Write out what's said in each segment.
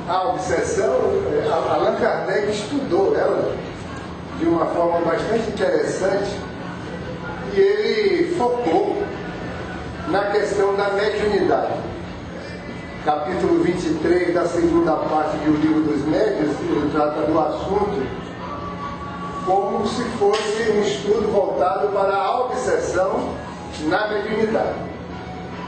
A obsessão, Allan Kardec estudou ela de uma forma bastante interessante e ele focou na questão da mediunidade. Capítulo 23 da segunda parte do Livro dos Médiuns, ele trata do assunto como se fosse um estudo voltado para a obsessão na mediunidade.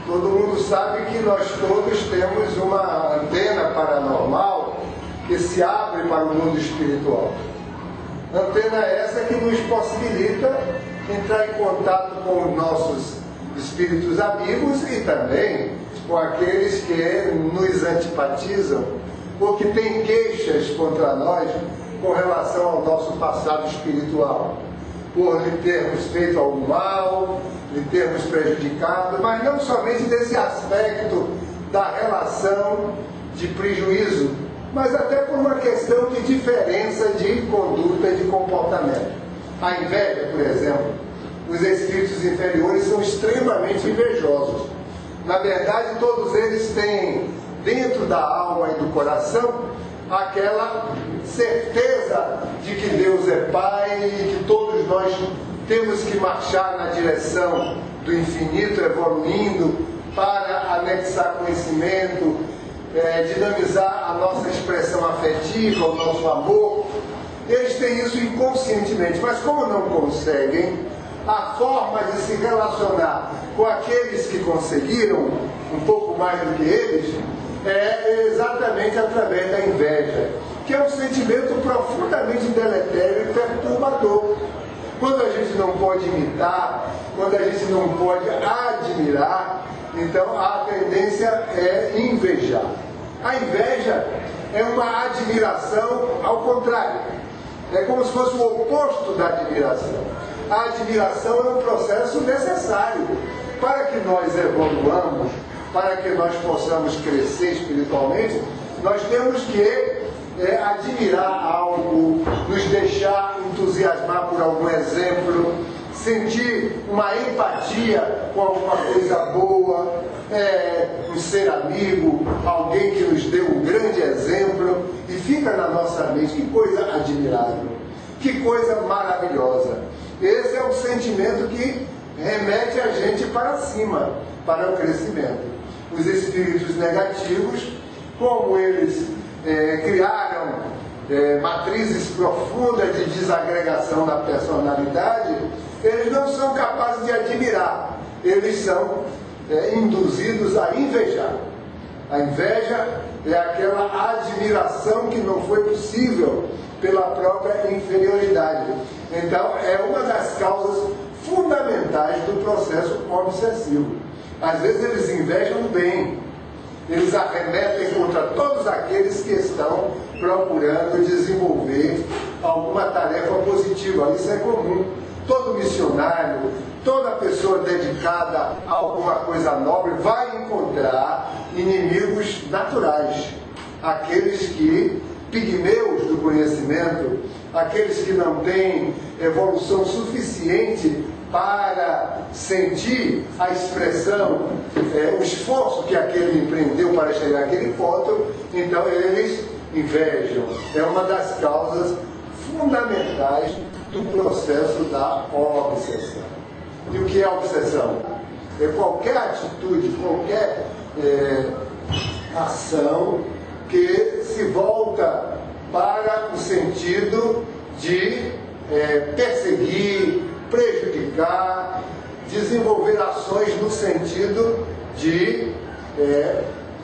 Todo mundo sabe que nós todos temos uma antena paranormal que se abre para o mundo espiritual. Antena essa que nos possibilita entrar em contato com os nossos espíritos amigos e também com aqueles que nos antipatizam ou que têm queixas contra nós com relação ao nosso passado espiritual, por lhe termos feito algum mal, lhe termos prejudicado, mas não somente desse aspecto da relação de prejuízo, mas até por uma questão de diferença de conduta e de comportamento. A inveja, por exemplo, os espíritos inferiores são extremamente invejosos. Na verdade, todos eles têm dentro da alma e do coração aquela certeza de que Deus é Pai e que todos nós temos que marchar na direção do infinito, evoluindo para anexar conhecimento, dinamizar a nossa expressão afetiva, o nosso amor. Eles têm isso inconscientemente, mas como não conseguem, a forma de se relacionar com aqueles que conseguiram um pouco mais do que eles é exatamente através da inveja, que é um sentimento profundamente deletério e perturbador. Quando a gente não pode imitar, quando a gente não pode admirar, então a tendência é invejar. A inveja é uma admiração ao contrário. É como se fosse o oposto da admiração. A admiração é um processo necessário para que nós evoluamos, para que nós possamos crescer espiritualmente. Nós temos que admirar algo, nos deixar entusiasmar por algum exemplo, sentir uma empatia com alguma coisa boa, um ser amigo, alguém que nos deu um grande exemplo, e fica na nossa mente, que coisa admirável, que coisa maravilhosa. Esse é um sentimento que remete a gente para cima, para o crescimento. Os espíritos negativos, como eles criaram matrizes profundas de desagregação da personalidade, eles não são capazes de admirar, eles são induzidos a invejar. A inveja é aquela admiração que não foi possível pela própria inferioridade. Então, é uma das causas fundamentais do processo obsessivo. Às vezes eles invejam bem, eles arremetem contra todos aqueles que estão procurando desenvolver alguma tarefa positiva. Isso é comum. Todo missionário, toda pessoa dedicada a alguma coisa nobre vai encontrar inimigos naturais. Aqueles que, pigmeus do conhecimento, aqueles que não têm evolução suficiente para sentir a expressão, o esforço que aquele empreendeu para chegar àquele ponto, então eles invejam. É uma das causas fundamentais do processo da obsessão. E o que é obsessão? É qualquer atitude, qualquer ação que se volta para o sentido de perseguir, prejudicar, desenvolver ações no sentido de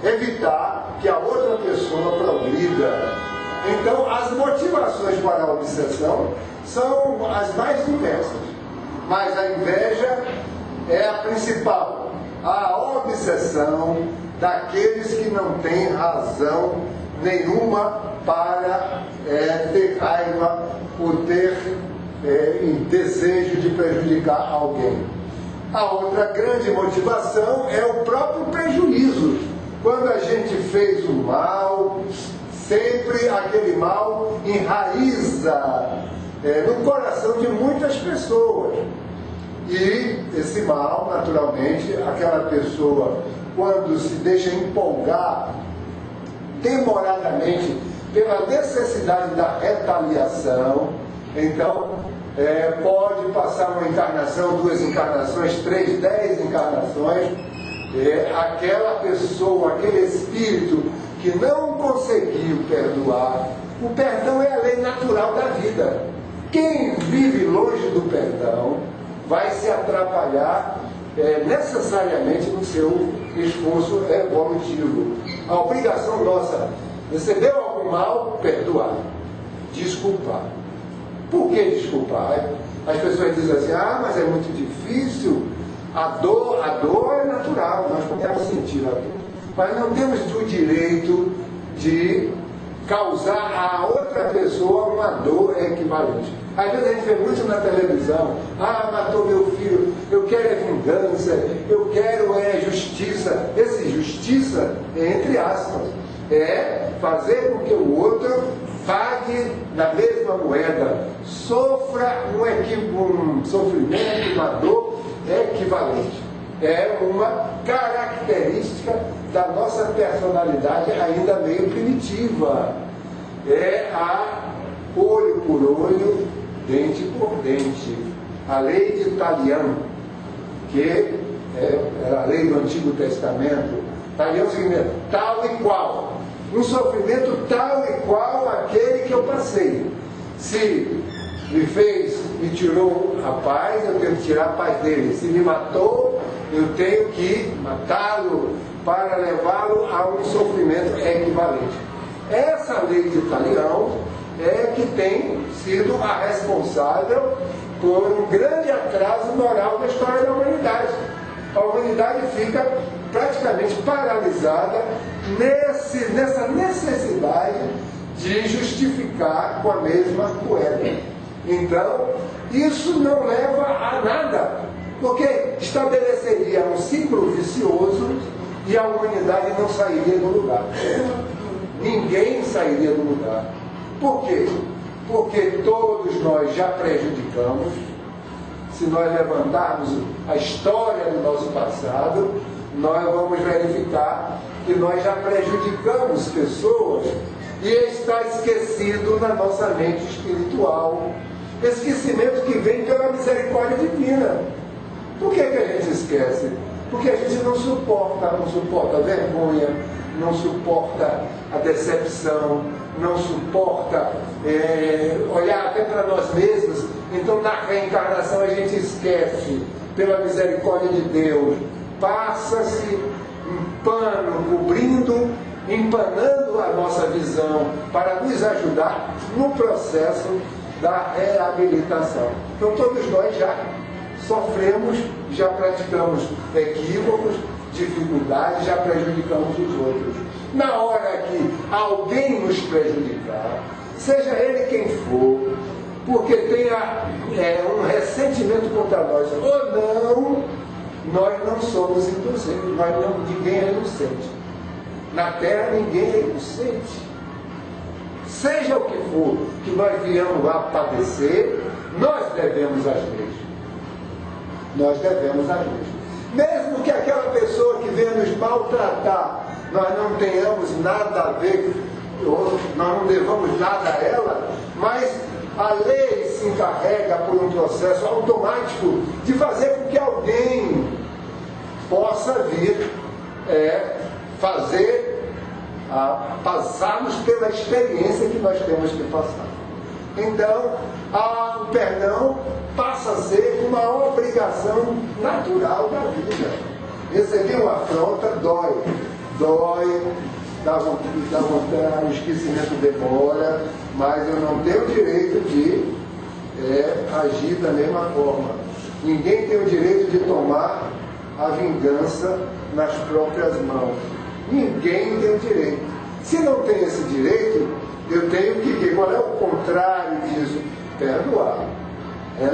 evitar que a outra pessoa progrida. Então, as motivações para a obsessão são as mais diversas, mas a inveja é a principal. A obsessão daqueles que não têm razão nenhuma para ter raiva ou ter desejo de prejudicar alguém. A outra grande motivação é o próprio prejuízo. Quando a gente fez o mal, sempre aquele mal enraiza no coração de muitas pessoas. E esse mal, naturalmente, aquela pessoa, quando se deixa empolgar demoradamente pela necessidade da retaliação, então pode passar uma encarnação, 2 encarnações, 3, 10 encarnações, aquela pessoa, aquele espírito que não conseguiu perdoar. O perdão é a lei natural da vida. Quem vive longe do perdão vai se atrapalhar necessariamente no seu esforço evolutivo. A obrigação nossa, recebeu algum mal, perdoar, desculpar. Por que desculpar? As pessoas dizem assim, mas é muito difícil, a dor é natural, nós podemos sentir a dor, mas não temos o direito de causar a outra pessoa uma dor equivalente. Às vezes a gente vê muito na televisão, matou meu filho, eu quero vingança, eu quero justiça. Esse justiça, entre aspas, é fazer com que o outro pague na mesma moeda, sofra um sofrimento, uma dor equivalente. É uma característica da nossa personalidade ainda meio primitiva. É a olho por olho, dente por dente. A lei de Talião, que era a lei do Antigo Testamento. Talião significa tal e qual. Um sofrimento tal e qual aquele que eu passei. Se me tirou a paz, eu tenho que tirar a paz dele. Se me matou, eu tenho que matá-lo para levá-lo a um sofrimento equivalente. Essa lei de Talião é que tem sido a responsável por um grande atraso moral da história da humanidade. A humanidade fica praticamente paralisada nessa necessidade de justificar com a mesma moeda. Então, isso não leva a nada, porque estabeleceria um ciclo vicioso e a humanidade não sairia do lugar. Ninguém sairia do lugar. Por quê? Porque todos nós já prejudicamos. Se nós levantarmos a história do nosso passado, nós vamos verificar que nós já prejudicamos pessoas e está esquecido na nossa mente espiritual. Esquecimento que vem pela misericórdia divina. Por que a gente esquece? Porque a gente não suporta a vergonha, não suporta a decepção, não suporta olhar até para nós mesmos. Então, na reencarnação, a gente esquece, pela misericórdia de Deus, passa-se um pano cobrindo, empanando a nossa visão para nos ajudar no processo da reabilitação. Então, todos nós já sofremos, já praticamos equívocos, dificuldades, já prejudicamos os outros. Na hora que alguém nos prejudicar, seja ele quem for, porque tenha um ressentimento contra nós ou não, nós não somos inocentes, ninguém é inocente. Na Terra ninguém é inocente. Seja o que for que nós viemos a padecer, nós devemos as leis. Nós devemos as leis. Mesmo que aquela pessoa que venha nos maltratar, nós não tenhamos nada a ver, ou nós não devamos nada a ela, mas a lei se encarrega por um processo automático de fazer com que alguém possa vir passarmos pela experiência que nós temos que passar. Então, o perdão passa a ser uma obrigação natural da vida. Receber uma afronta dói, dá vontade, o esquecimento demora, mas eu não tenho o direito de agir da mesma forma. Ninguém tem o direito de tomar a vingança nas próprias mãos. Ninguém tem o direito. Se não tem esse direito, eu tenho que, qual é o contrário disso? Perdoar.